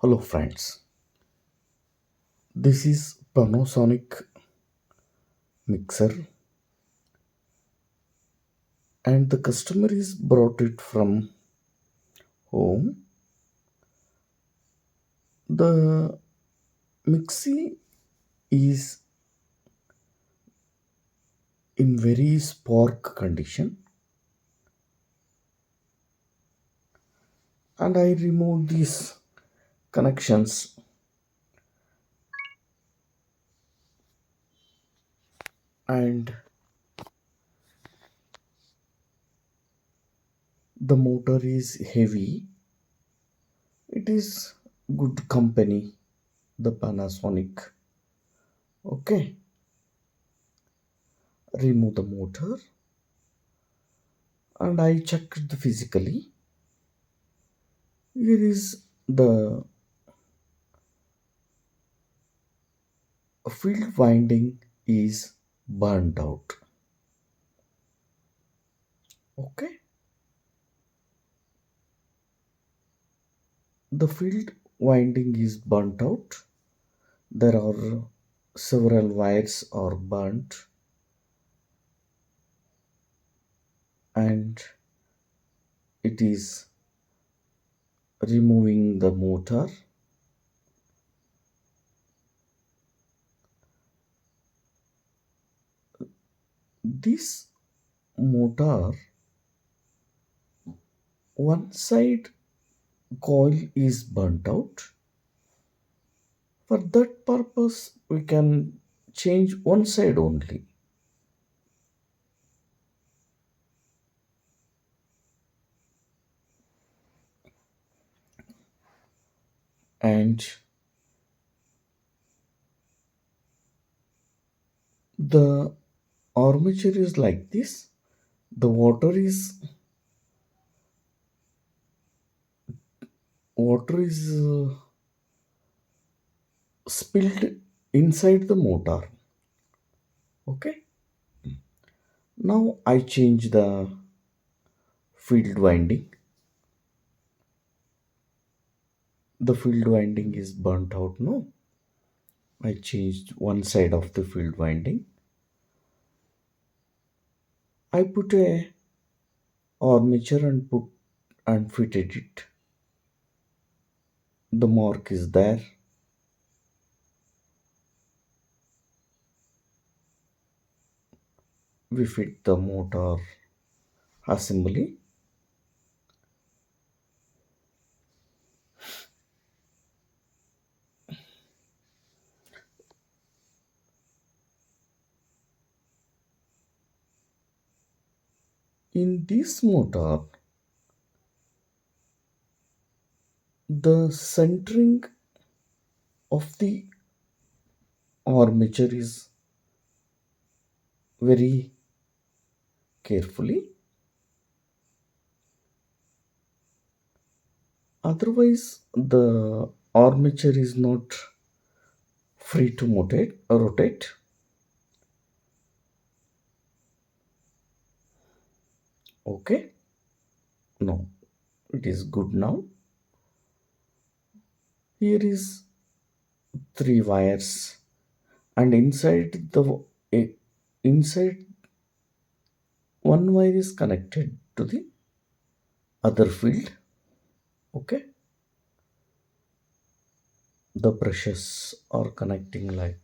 Hello friends, this is Panasonic mixer and the customer is brought it from home. The mixie is in very spark condition and I removed these connections and the motor is heavy. It is good company, the Panasonic. Okay, remove the motor and I checked the physically. Here is the field winding is burnt out. Okay, the field winding is burnt out. There are several wires are burnt and it is removing the motor. This motor, one side coil is burnt out. For that purpose we can change one side only. And the armature is like this. The water is spilled inside the motor. Okay, now I change the field winding. The field winding is burnt out. No, I changed one side of the field winding. I put a armature and put and fitted it. The mark is there. We fit the motor assembly. In this motor, the centering of the armature is very carefully. Otherwise, the armature is not free to rotate. Okay, no, it is good now. Here is three wires, and eh, inside one wire is connected to the other field. Okay, the brushes are connecting like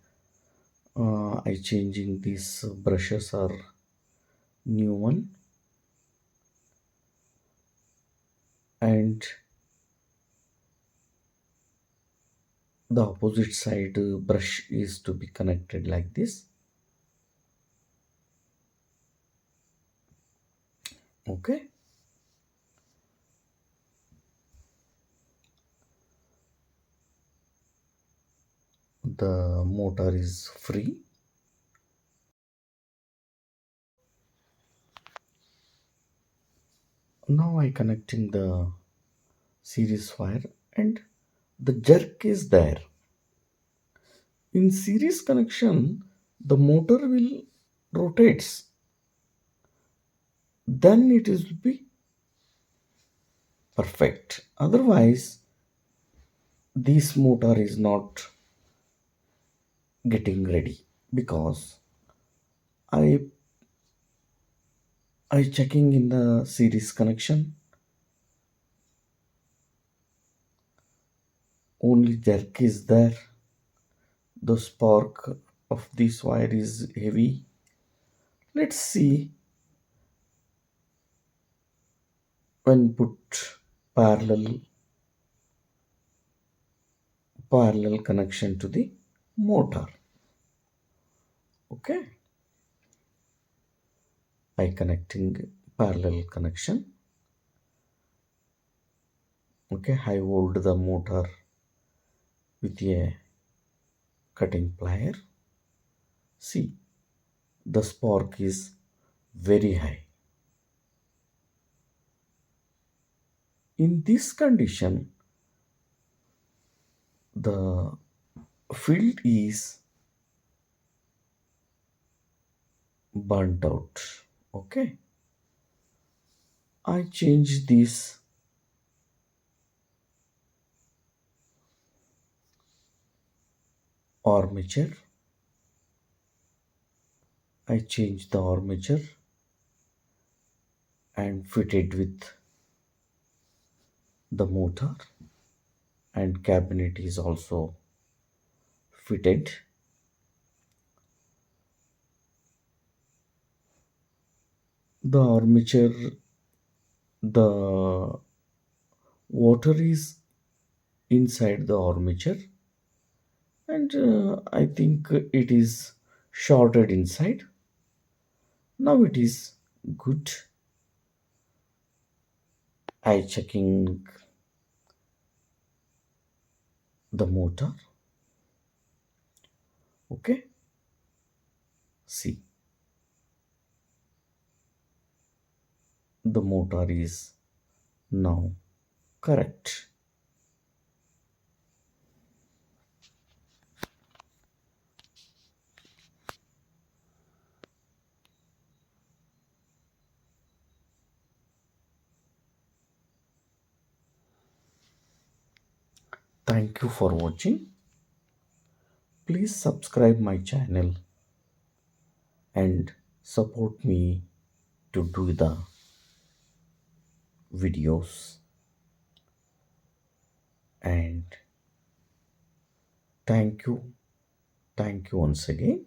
I changing these brushes are new one and the opposite side brush is to be connected like this. Okay, the motor is free. Now I connecting the series wire and the jerk is there. In series connection the motor will rotates, then it will be perfect. Otherwise this motor is not getting ready because I I checking in the series connection, only jerk is there. The spark of this wire is heavy. Let's see when put parallel parallel connection to the motor. Okay, I connecting parallel connection. Okay, I hold the motor with a cutting plier. See, the spark is very high. In this condition, the field is burnt out. Okay, I change this armature. I change the armature and fit it with the motor, and cabinet is also fitted. The armature, the water is inside the armature, and I think it is shorted inside. Now it is good. I checking the motor. Okay, see, the motor is now correct. Thank you for watching. Please subscribe my channel and support me to do the videos. And thank you, thank you once again.